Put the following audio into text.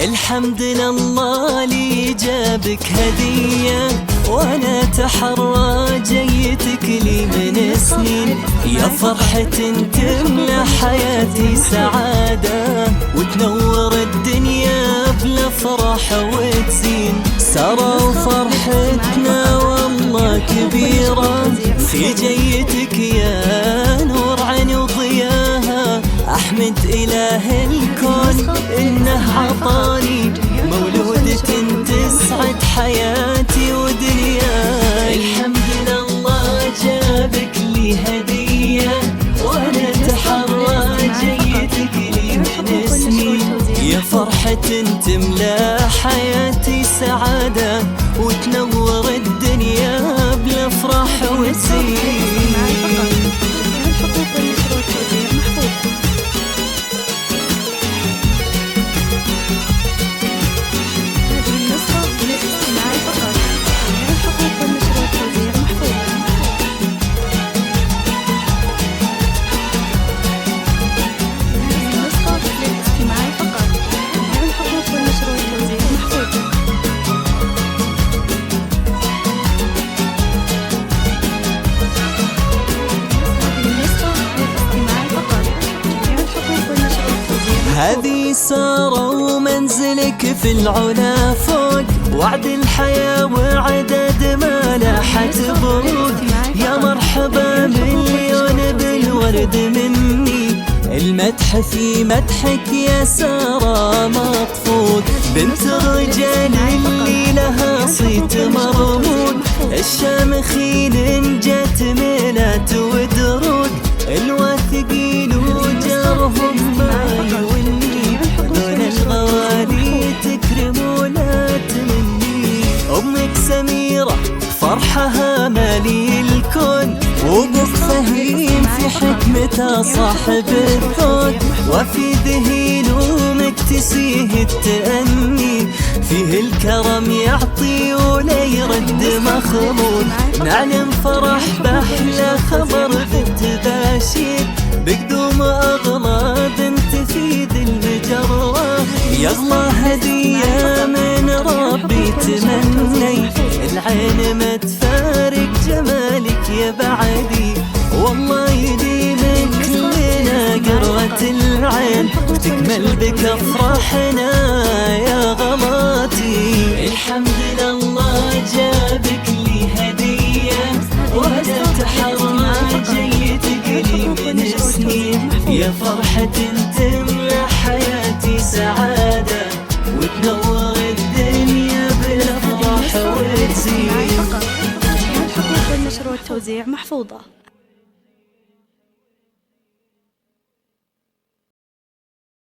الحمد لله لي جابك هدية، وانا اتحرى جيتك لي من سنين. يا فرحة تملى حياتي سعادة، وتنور الدنيا بالافراح وتزين. سارة وفرحتنا والله كبيرة في جيتك يا نور عين وضياها. احمد اله الكون انه عطاني مولودة تسعد حياتي ودنياي. الحمد لله جابك لي هدية، وانا اتحرى جيتك لي من سنين. يا فرحة تملى حياتي سعادة، وتنور الدنيا بالافراح وتزين. هذه سارة ومنزلك في العلا فوق، وعد الحياة وعدد ما لاحت بروق. يا مرحبا مليون بالورد مني، المدح في مدحك يا سارة مطفوق. بنت الرجال اللي لها صيت مرموق، الشامخين جات ميلات ودروق. الواثقين وجارهم ما يولي، دون الغوالي تكرم ولا تمني. أمك سميرة فرحها مالي الكون، وابوك فهيم في حكمته صاحب الذوق. وفي ذهين ومكتسيه التأني، فيه الكرم يعطي ولا يرد مخمول. نعلم فرح بأحلى خبر بالتباشير، بقدوم أغلى بنت في ذي المجرة. يغلى هدية من ربي تمني، العين ما تفارق جمالك يا بعدي. والله يديمك لنا قرة العين، وتكمل بك افراحنا يا غلاتي. الحمد لله جابك لي هدية، وانا اتحرى جيتك لي من سنين. يا فرحة تملى حياتي سعادة، وتنور الدنيا بالافراح وتزين. الحقوق والنشر والتوزيع محفوظة.